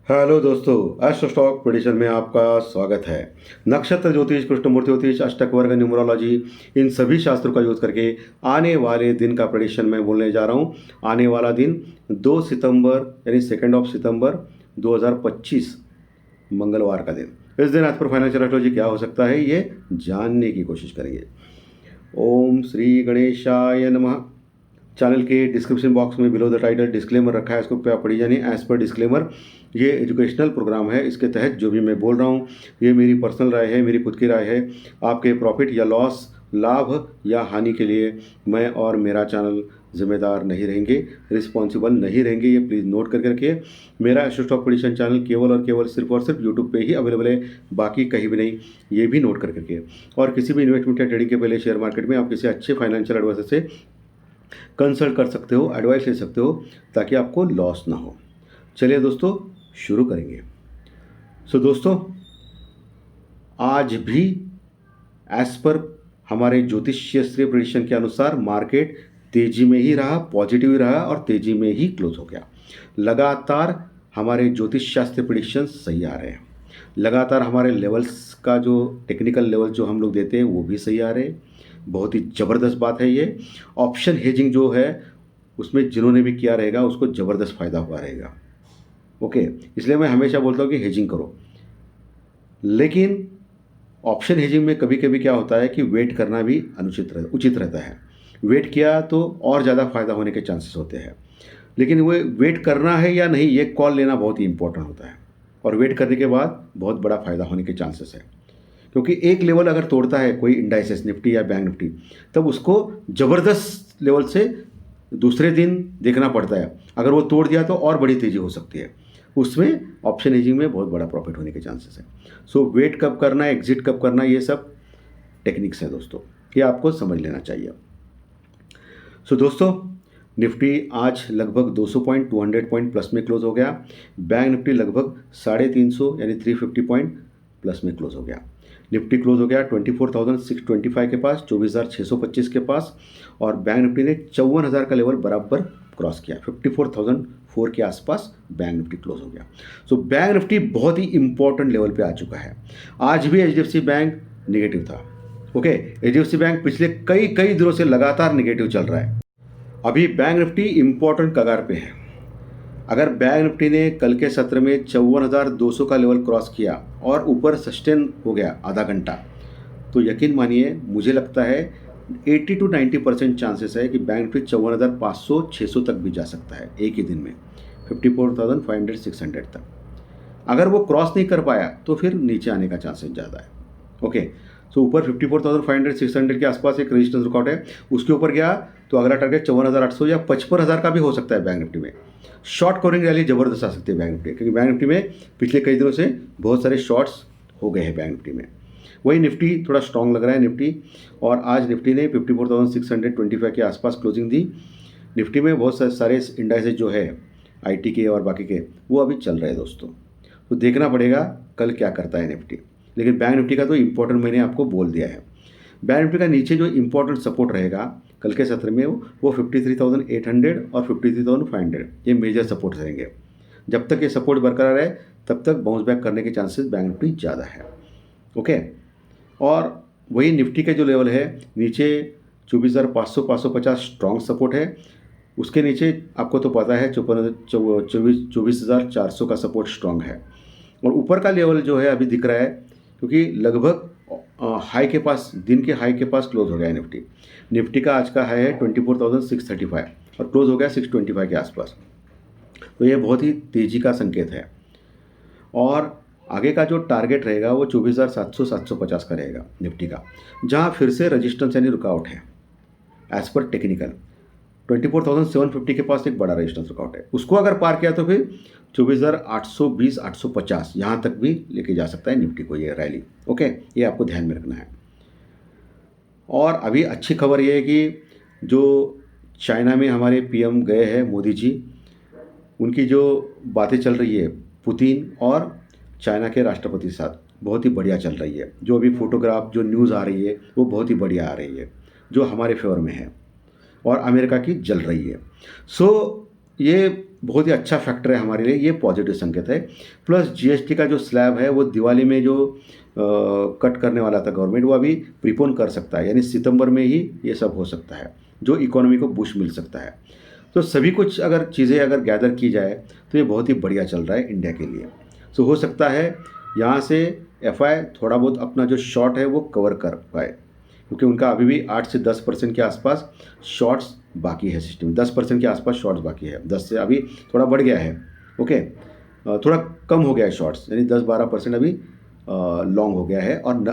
Hello दोस्तों, astro stock prediction में आपका स्वागत है। नक्षत्र ज्योतिष, कृष्णमूर्ति ज्योतिष, अष्टक वर्ग, न्यूमरोलॉजी, इन सभी शास्त्रों का यूज करके आने वाले दिन का प्रेडिक्शन मैं बोलने जा रहा हूँ। आने वाला दिन 2 सितंबर यानी 2 सितंबर 2025 मंगलवार का दिन। इस दिन आज पर फाइनेंशियल एस्ट्रोलॉजी क्या हो सकता है, ये जानने की कोशिश करेंगे। ओम श्री गणेशाय नमः। चैनल के डिस्क्रिप्शन बॉक्स में बिलो द टाइटल डिस्क्लेमर रखा है, इसको पढ़ी जानी। एज पर डिस्क्लेमर, ये एजुकेशनल प्रोग्राम है। इसके तहत जो भी मैं बोल रहा हूँ ये मेरी पर्सनल राय है, मेरी खुद की राय है। आपके प्रॉफिट या लॉस, लाभ या हानि के लिए मैं और मेरा चैनल जिम्मेदार नहीं रहेंगे, रिस्पॉन्सिबल नहीं रहेंगे। ये प्लीज़ नोट करके रखिए। मेरा एस्ट्रो स्टॉक प्रेडिक्शन चैनल केवल और केवल सिर्फ और सिर्फ यूट्यूब पे ही अवेलेबल है, बाकी कहीं भी नहीं। ये भी नोट करके रखिए। और किसी भी इन्वेस्टमेंट या ट्रेडिंग के पहले शेयर मार्केट में आप किसी अच्छे फाइनेंशियल एडवाइजर से कंसल्ट कर सकते हो, एडवाइस ले सकते हो, ताकि आपको लॉस ना हो। चलिए दोस्तों, शुरू करेंगे। दोस्तों, आज भी एज पर हमारे ज्योतिषीय प्रेडिक्शन के अनुसार मार्केट तेजी में ही रहा, पॉजिटिव ही रहा और तेजी में ही क्लोज हो गया। लगातार हमारे ज्योतिष शास्त्र प्रेडिक्शन सही आ रहे हैं। लगातार हमारे लेवल्स का जो टेक्निकल लेवल जो हम लोग देते हैं वो भी सही आ रहे हैं। बहुत ही ज़बरदस्त बात है ये। ऑप्शन हेजिंग जो है उसमें जिन्होंने भी किया रहेगा उसको ज़बरदस्त फ़ायदा हुआ रहेगा। ओके, इसलिए मैं हमेशा बोलता हूँ कि हेजिंग करो। लेकिन ऑप्शन हेजिंग में कभी कभी क्या होता है कि वेट करना भी उचित रहता है। वेट किया तो और ज़्यादा फ़ायदा होने के चांसेस होते हैं। लेकिन वो वेट करना है या नहीं, ये कॉल लेना बहुत ही इंपॉर्टेंट होता है। और वेट करने के बाद बहुत बड़ा फ़ायदा होने के चांसेस है। क्योंकि एक लेवल अगर तोड़ता है कोई इंडाइसेस, निफ्टी या बैंक निफ्टी, तब उसको ज़बरदस्त लेवल से दूसरे दिन देखना पड़ता है। अगर वो तोड़ दिया तो और बड़ी तेज़ी हो सकती है। उसमें ऑप्शन हेजिंग में बहुत बड़ा प्रॉफिट होने के चांसेस है। वेट कब करना है, एग्जिट कब करना है, ये सब टेक्निक्स है दोस्तों, ये आपको समझ लेना चाहिए। दोस्तों, निफ्टी आज लगभग 200 पॉइंट 200 पॉइंट प्लस में क्लोज हो गया। बैंक निफ्टी लगभग 350 यानी 350 पॉइंट प्लस में क्लोज हो गया। निफ्टी क्लोज हो गया 24,625 के पास, 24,625 के पास। और बैंक निफ्टी ने 54,000 का लेवल बराबर क्रॉस किया, 54,004 के आसपास बैंक निफ्टी क्लोज हो गया। बैंक निफ्टी बहुत ही इंपॉर्टेंट लेवल पे आ चुका है। आज भी एचडीएफसी बैंक निगेटिव था। ओके, एचडीएफसी बैंक पिछले कई दिनों से लगातार निगेटिव चल रहा है। अभी बैंक निफ्टी इंपॉर्टेंट कगार पे है। अगर बैंक निफ्टी ने कल के सत्र में 54,200 का लेवल क्रॉस किया और ऊपर सस्टेन हो गया आधा घंटा, तो यकीन मानिए मुझे लगता है 80 to 90% चांसेस है कि बैंक निफ्टी 54,500 600 तक भी जा सकता है एक ही दिन में, 54,500 600 तक। अगर वो क्रॉस नहीं कर पाया तो फिर नीचे आने का चांसेस ज़्यादा है। ओके, ऊपर 54,500 600 के आसपास एक रेजिस्टेंस रुकआउट है, उसके ऊपर गया तो अगला टारगेट 54,800 या 55,000 का भी हो सकता है बैंक निफ्टी में। शॉर्ट कवरिंग रैली जबरदस्त आ सकती है बैंक निफ्टी, क्योंकि बैंक निफ्टी में पिछले कई दिनों से बहुत सारे शॉर्ट्स हो गए हैं बैंक निफ्टी में। वही निफ्टी थोड़ा स्ट्रॉन्ग लग रहा है निफ्टी। और आज निफ्टी ने 54,625 के आसपास क्लोजिंग दी। निफ्टी में बहुत सारे इंडाइसेज जो है आईटी के और बाकी के, वो अभी चल रहे हैं दोस्तों। तो देखना पड़ेगा कल क्या करता है निफ्टी। लेकिन बैंक निफ्टी का तो इम्पोर्टेंट मैंने आपको बोल दिया है। बैंक निफ्टी का नीचे जो इम्पोर्टेंट सपोर्ट रहेगा कल के सत्र में वो 53,800 और 53,500, ये मेजर सपोर्ट रहेंगे। जब तक ये सपोर्ट बरकरार है तब तक बाउंस बैक करने के चांसेस बैंक निफ्टी ज़्यादा है। ओके, और वही निफ्टी का जो लेवल है नीचे 24,500 550 स्ट्रॉन्ग सपोर्ट है। उसके नीचे आपको तो पता है 24,400 का सपोर्ट स्ट्रॉन्ग है। और ऊपर का लेवल जो है अभी दिख रहा है, क्योंकि लगभग हाई के पास, दिन के हाई के पास क्लोज हो गया है निफ्टी। निफ्टी का आज का हाई है 24,635 और क्लोज हो गया 625 के आसपास। तो ये बहुत ही तेज़ी का संकेत है। और आगे का जो टारगेट रहेगा वो 24,700 750 का रहेगा निफ्टी का, जहाँ फिर से रजिस्टेंस यानी रुकावट है एज पर टेक्निकल। 24,750 के पास एक बड़ा रेजिस्टेंस रुकावट है, उसको अगर पार किया तो फिर 24,820 850 यहाँ तक भी लेके जा सकता है निफ्टी को ये रैली। ओके, ये आपको ध्यान में रखना है। और अभी अच्छी खबर ये है कि जो चाइना में हमारे पीएम गए हैं मोदी जी, उनकी जो बातें चल रही है पुतिन और चाइना के राष्ट्रपति के साथ, बहुत ही बढ़िया चल रही है। जो अभी फोटोग्राफ, जो न्यूज़ आ रही है वो बहुत ही बढ़िया आ रही है, जो हमारे फेवर में है और अमेरिका की जल रही है। ये बहुत ही अच्छा फैक्टर है हमारे लिए, ये पॉजिटिव संकेत है। प्लस जीएसटी का जो स्लैब है वो दिवाली में जो कट करने वाला था गवर्नमेंट, वो अभी प्रीपोन कर सकता है, यानी सितंबर में ही ये सब हो सकता है, जो इकोनॉमी को बूस्ट मिल सकता है। तो सभी कुछ अगर चीज़ें अगर गैदर की जाए तो ये बहुत ही बढ़िया चल रहा है इंडिया के लिए। सो हो सकता है यहाँ से एफआई थोड़ा बहुत अपना जो शॉर्ट है वो कवर कर पाए, क्योंकि उनका अभी भी 8 से 10% के आसपास शॉर्ट्स बाकी है सिस्टम में, 10% के आसपास शॉर्ट्स बाकी है, 10 से अभी थोड़ा बढ़ गया है। ओके, थोड़ा कम हो गया है शॉर्ट्स, यानी 10-12% अभी लॉन्ग हो गया है, और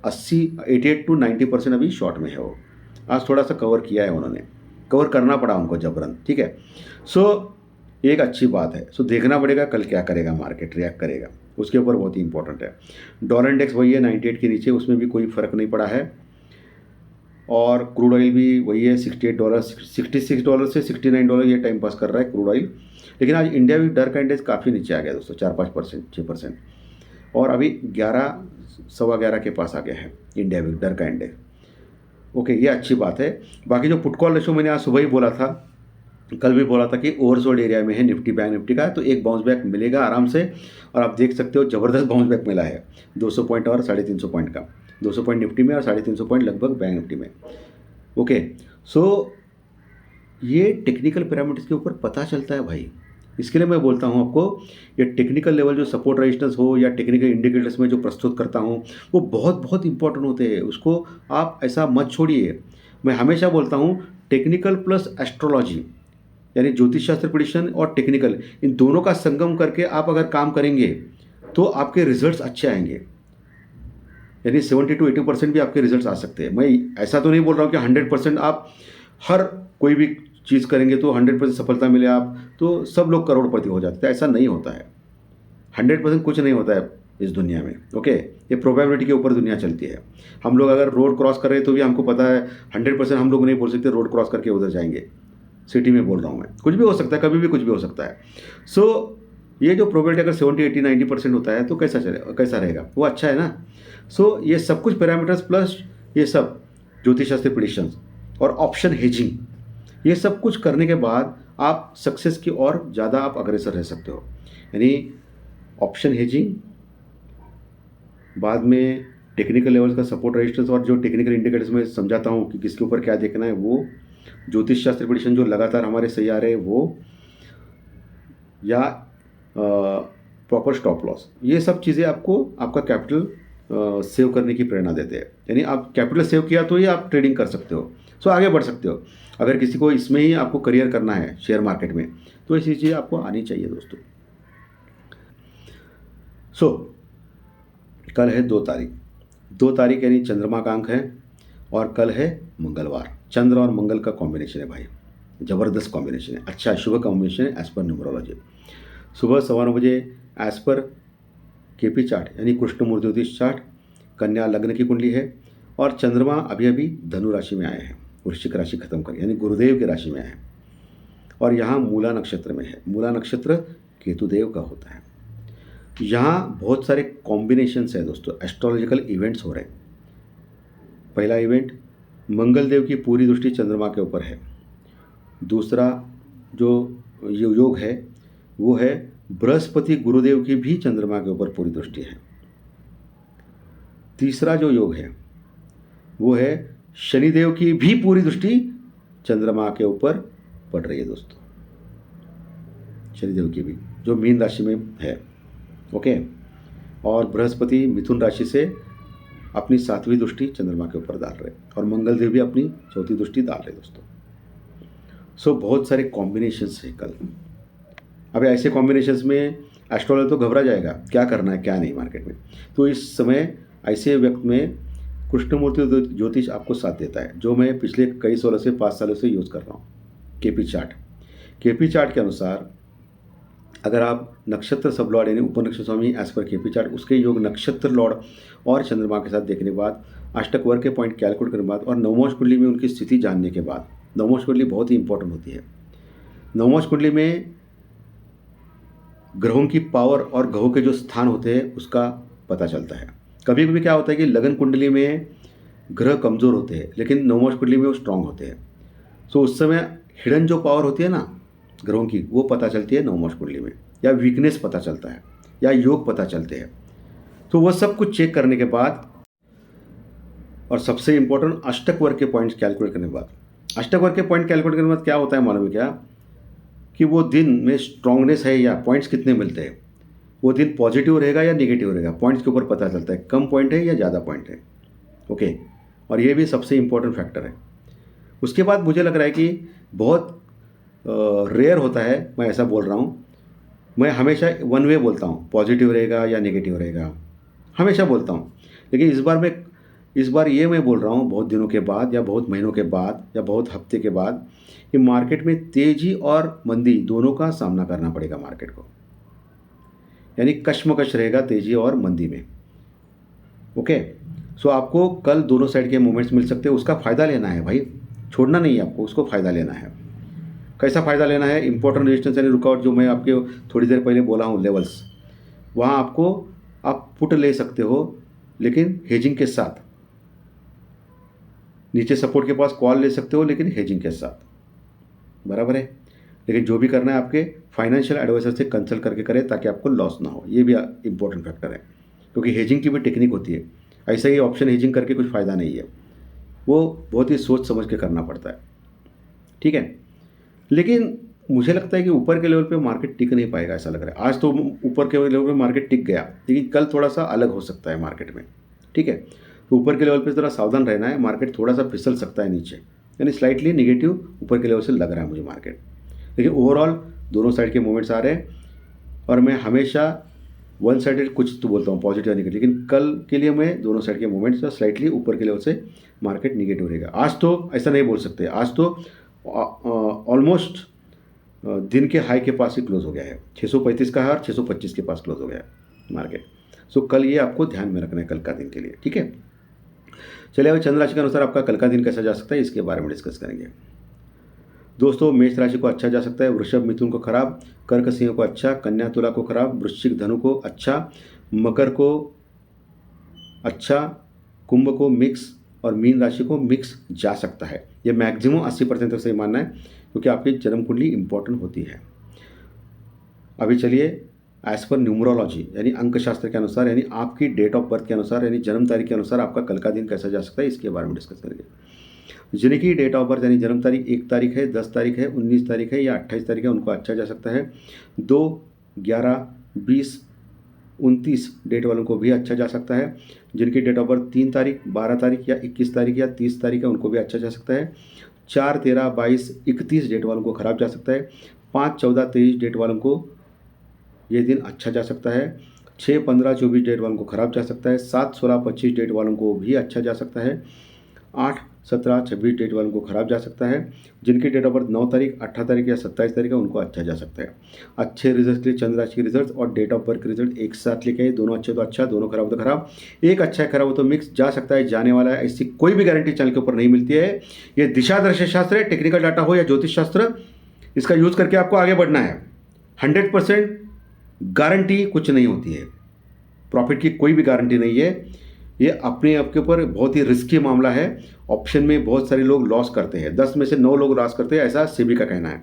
88 to 90% अभी शॉर्ट में है। वो आज थोड़ा सा कवर किया है उन्होंने, कवर करना पड़ा उनको जबरन, ठीक है। सो एक अच्छी बात है। सो देखना पड़ेगा कल क्या करेगा मार्केट, रिएक्ट करेगा, उसके ऊपर बहुत ही इंपॉर्टेंट है। डॉलर इंडेक्स वही है 98 के नीचे, उसमें भी कोई फ़र्क नहीं पड़ा है। और क्रूड ऑयल भी वही है $68, $66 से $69 ये टाइम पास कर रहा है क्रूड ऑयल। लेकिन आज इंडिया भी डर का इंडेक्स काफ़ी नीचे आ गया दोस्तों, 4-5%, 6%, और अभी 11, सवा 11 के पास आ गया है इंडिया भी डर का इंडेक्स। ओके, ये अच्छी बात है। बाकी जो पुट कॉल रेशो मैंने आज सुबह ही बोला था, कल भी बोला था कि ओवरसोल्ड एरिया में है निफ्टी, बैंक निफ्टी का, तो एक बाउंस बैक मिलेगा आराम से। और आप देख सकते हो ज़बरदस्त बाउंस बैक मिला है, 200 पॉइंट और 350 पॉइंट का, 200 पॉइंट निफ्टी में और 350 पॉइंट लगभग बैंक निफ्टी में। ओके, सो ये टेक्निकल पैरामीटर्स के ऊपर पता चलता है भाई। इसके लिए मैं बोलता हूँ आपको, ये टेक्निकल लेवल जो सपोर्ट रेजिस्टेंस हो या टेक्निकल इंडिकेटर्स में जो प्रस्तुत करता हूँ, वो बहुत बहुत इंपॉर्टेंट होते हैं, उसको आप ऐसा मत छोड़िए। मैं हमेशा बोलता हूँ टेक्निकल प्लस एस्ट्रोलॉजी, यानी ज्योतिष शास्त्र प्रेडिक्शन और टेक्निकल, इन दोनों का संगम करके आप अगर काम करेंगे तो आपके रिजल्ट्स अच्छे आएंगे, यानी 70 to 80% भी आपके रिजल्ट्स आ सकते हैं। मैं ऐसा तो नहीं बोल रहा हूँ कि 100% आप हर कोई भी चीज़ करेंगे तो 100% सफलता मिले आप तो सब लोग करोड़पति हो जाते हैं, ऐसा नहीं होता है। 100% कुछ नहीं होता है इस दुनिया में। ओके, ये प्रोबेबिलिटी के ऊपर दुनिया चलती है। हम लोग अगर रोड क्रॉस कर रहे हैं तो भी हमको पता है 100% हम लोग नहीं बोल सकते रोड क्रॉस करके उधर जाएंगे, सिटी में बोल रहा हूँ मैं, कुछ भी हो सकता है, कभी भी कुछ भी हो सकता है। सो ये जो प्रोबेबिलिटी अगर 70, 80, 90% होता है तो कैसा रहेगा, वो अच्छा है ना। सो ये सब कुछ पैरामीटर्स प्लस ये सब ज्योतिष शास्त्र प्रेडिक्शंस और ऑप्शन हेजिंग, ये सब कुछ करने के बाद आप सक्सेस की ओर ज़्यादा आप अग्रसर रह सकते हो। यानी ऑप्शन हेजिंग, बाद में टेक्निकल लेवल का सपोर्ट रेजिस्टेंस और जो टेक्निकल इंडिकेटर्स में समझाता हूँ कि किसके ऊपर क्या देखना है, वो ज्योतिष शास्त्र प्रेडिक्शन जो लगातार हमारे सही आ रहे हैं वो, या प्रॉपर स्टॉप लॉस, ये सब चीज़ें आपको आपका कैपिटल सेव करने की प्रेरणा देते हैं। यानी आप कैपिटल सेव किया तो ही आप ट्रेडिंग कर सकते हो, सो आगे बढ़ सकते हो। अगर किसी को इसमें ही आपको करियर करना है शेयर मार्केट में, तो ऐसी चीज़ें आपको आनी चाहिए दोस्तों। सो कल है 2 तारीख, 2 तारीख यानी चंद्रमा का अंक है, और कल है मंगलवार। चंद्र और मंगल का कॉम्बिनेशन है भाई, ज़बरदस्त कॉम्बिनेशन है, अच्छा शुभ कॉम्बिनेशन है एज़ पर न्यूमरोलॉजी। सुबह 9:15 बजे एज़ पर केपी चार्ट यानी कृष्णमूर्ति ज्योतिष चार्ट, कन्या लग्न की कुंडली है, और चंद्रमा अभी अभी धनु राशि में आए हैं, वृश्चिक राशि खत्म कर, यानी गुरुदेव की राशि में है, और यहाँ मूला नक्षत्र में है। मूला नक्षत्र केतुदेव का होता है। यहाँ बहुत सारे कॉम्बिनेशंस है दोस्तों, एस्ट्रोलॉजिकल इवेंट्स हो रहे हैं। पहला इवेंट, मंगल देव की पूरी दृष्टि चंद्रमा के ऊपर है। दूसरा जो योग है वो है बृहस्पति गुरुदेव की भी चंद्रमा के ऊपर पूरी दृष्टि है। तीसरा जो योग है वो है शनिदेव की भी पूरी दृष्टि चंद्रमा के ऊपर पड़ रही है दोस्तों, शनिदेव की भी, जो मीन राशि में है। ओके, और बृहस्पति मिथुन राशि से अपनी 7वीं दृष्टि चंद्रमा के ऊपर डाल रहे, और मंगल देव भी अपनी 4थी दृष्टि डाल रहे दोस्तों। सो बहुत सारे कॉम्बिनेशंस है कल। अब ऐसे कॉम्बिनेशंस में एस्ट्रोलॉजर तो घबरा जाएगा, क्या करना है क्या नहीं मार्केट में। तो इस समय ऐसे वक्त में कृष्णमूर्ति ज्योतिष आपको साथ देता है, जो मैं पिछले कई सालों से 5 सालों से यूज़ कर रहा हूँ। केपी चार्ट के अनुसार अगर आप नक्षत्र सब लॉर्ड यानी उपनक्षत्र स्वामी एज पर केपी चार्ट, उसके योग नक्षत्र लॉर्ड और चंद्रमा के साथ देखने के बाद, अष्टक वर्ग के पॉइंट कैलकुलेट करने के बाद, और नवमोश कुंडली में उनकी स्थिति जानने के बाद, नवमोश कुंडली बहुत ही इंपॉर्टेंट होती है। नवमोश कुंडली में ग्रहों की पावर और ग्रहों के जो स्थान होते हैं उसका पता चलता है। कभी कभी क्या होता है कि लगन कुंडली में ग्रह कमज़ोर होते हैं, लेकिन नवमोश कुंडली में वो स्ट्रांग होते हैं। सो उस समय हिडन जो पावर होती है ना, ग्रहों की, वो पता चलती है नवमांश कुंडली में, या वीकनेस पता चलता है, या योग पता चलते हैं। तो वह सब कुछ चेक करने के बाद और सबसे इंपॉर्टेंट अष्टक वर्ग के पॉइंट्स कैलकुलेट करने के बाद, अष्टक वर्ग के पॉइंट कैलकुलेट करने के बाद क्या होता है मालूम है क्या, कि वो दिन में स्ट्रांगनेस है या पॉइंट्स कितने मिलते हैं, वो दिन पॉजिटिव रहेगा या नेगेटिव रहेगा, पॉइंट्स के ऊपर पता चलता है, कम पॉइंट है या ज़्यादा पॉइंट है। ओके, और ये भी सबसे इंपॉर्टेंट फैक्टर है। उसके बाद मुझे लग रहा है कि बहुत रेयर होता है, मैं ऐसा बोल रहा हूँ, मैं हमेशा वन वे बोलता हूँ, पॉजिटिव रहेगा या नेगेटिव रहेगा, हमेशा बोलता हूँ। लेकिन इस बार ये मैं बोल रहा हूँ बहुत दिनों के बाद या बहुत महीनों के बाद या बहुत हफ्ते के बाद, कि मार्केट में तेज़ी और मंदी दोनों का सामना करना पड़ेगा मार्केट को, यानी कश्मकश रहेगा तेज़ी और मंदी में। ओके, सो आपको कल दोनों साइड के मूवमेंट्स मिल सकते हैं, उसका फ़ायदा लेना है भाई, छोड़ना नहीं है आपको, उसको फ़ायदा लेना है। कैसा फ़ायदा लेना है, इंपॉर्टेंट रेजिस्टेंस यानी रुकावट जो मैं आपके थोड़ी देर पहले बोला हूँ लेवल्स, वहाँ आपको आप पुट ले सकते हो, लेकिन हेजिंग के साथ। नीचे सपोर्ट के पास कॉल ले सकते हो, लेकिन हेजिंग के साथ, बराबर है। लेकिन जो भी करना है आपके फाइनेंशियल एडवाइजर से कंसल्ट करके करें, ताकि आपको लॉस ना हो, ये भी इंपॉर्टेंट फैक्टर है, क्योंकि हेजिंग की भी टेक्निक होती है। ऐसा ही ऑप्शन हेजिंग करके कुछ फ़ायदा नहीं है, वो बहुत ही सोच समझ के करना पड़ता है, ठीक है। लेकिन मुझे लगता है कि ऊपर के लेवल पे मार्केट टिक नहीं पाएगा, ऐसा लग रहा है। आज तो ऊपर के लेवल पे मार्केट टिक गया, लेकिन कल थोड़ा सा अलग हो सकता है मार्केट में, ठीक है। तो ऊपर के लेवल पे ज़रा सावधान रहना है, मार्केट थोड़ा सा फिसल सकता है नीचे, यानी स्लाइटली निगेटिव ऊपर के लेवल से लग रहा है मुझे मार्केट। लेकिन ओवरऑल दोनों साइड के मूवमेंट्स आ रहे हैं, और मैं हमेशा वन साइडेड कुछ तो बोलता हूँ पॉजिटिव निगेटिव, लेकिन कल के लिए मैं दोनों साइड के मूवमेंट्स स्लाइटली ऊपर के लेवल से मार्केट निगेटिव रहेगा। आज तो ऐसा नहीं बोल सकते, आज तो ऑलमोस्ट दिन के हाई के पास ही क्लोज हो गया है, 635 का है और 625 के पास क्लोज हो गया है मार्केट। सो कल ये आपको ध्यान में रखना है कल का दिन के लिए, ठीक है। चलिए, अभी चंद्र राशि के अनुसार आपका कल का दिन कैसा जा सकता है, इसके बारे में डिस्कस करेंगे। दोस्तों, मेष राशि को अच्छा जा सकता है, वृषभ मिथुन को खराब, कर्क सिंह को अच्छा, कन्या तुला को खराब, वृश्चिक धनु को अच्छा, मकर को अच्छा, कुंभ को मिक्स, और मीन राशि को मिक्स जा सकता है। ये मैक्सिमम 80% तक सही मानना है, क्योंकि आपकी जन्म कुंडली इंपॉर्टेंट होती है। अभी चलिए, एज पर न्यूमरोलॉजी यानी अंकशास्त्र के अनुसार, यानी आपकी डेट ऑफ बर्थ के अनुसार, यानी जन्म तारीख के अनुसार आपका कल का दिन कैसा जा सकता है, इसके बारे में डिस्कस करेंगे। जिनकी डेट ऑफ बर्थ यानी जन्म तारीख 1 तारीख है, 10 तारीख है, 19 तारीख है या 28 तारीख है, उनको अच्छा जा सकता है। 2, 11, 20, 29 डेट वालों को भी अच्छा जा सकता है। जिनकी डेट ऑफ बर्थ 3 तारीख, 12 तारीख या 21 तारीख या 30 तारीख है, उनको भी अच्छा जा सकता है। 4, 13, 22, 31 डेट वालों को खराब जा सकता है। 5, 14, 23 डेट वालों को ये दिन अच्छा जा सकता है। 6, 15, 24 डेट वालों को खराब जा सकता है। 7, 16, 25 डेट वालों को भी अच्छा जा सकता है। 8, 17, 26 डेट वालों को खराब जा सकता है। जिनकी डेट ऑफ बर्थ 9 तारीख, 18 तारीख या 27 तारीख है, उनको अच्छा जा सकता है। अच्छे रिजल्ट के लिए चंद्र राशि के रिजल्ट और डेट ऑफ बर्थ के रिजल्ट एक साथ लेके आए, दोनों अच्छे तो अच्छा, दोनों खराब हो तो खराब। एक अच्छा है, खराब हो तो मिक्स जा सकता है, जाने वाला है, ऐसी कोई भी गारंटी चैनल के ऊपर नहीं मिलती है। ये दिशा दर्शक शास्त्र है, टेक्निकल डाटा हो या ज्योतिष शास्त्र, इसका यूज़ करके आपको आगे बढ़ना है। 100% गारंटी कुछ नहीं होती है, प्रॉफिट की कोई भी गारंटी नहीं है। ये अपने आप के ऊपर बहुत ही रिस्की मामला है। ऑप्शन में बहुत सारे लोग लॉस करते हैं, 10 में से 9 लोग लॉस करते हैं, ऐसा सेबी का कहना है।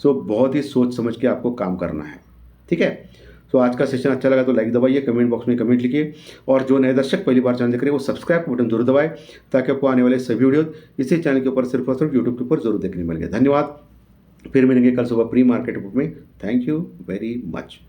सो बहुत ही सोच समझ के आपको काम करना है, ठीक है। सो आज का सेशन अच्छा लगा तो लाइक दबाइए, कमेंट बॉक्स में कमेंट लिखिए, और जो नए दर्शक पहली बार चैनल देख रहे हैं वो सब्सक्राइब बटन जरूर दबाएं, ताकि आपको आने वाले सभी वीडियो इसी चैनल के ऊपर सिर्फ और सिर्फ यूट्यूब के ऊपर जरूर देखने मिलेंगे। धन्यवाद, फिर मिलेंगे कल सुबह प्री मार्केट में। Thank you very much.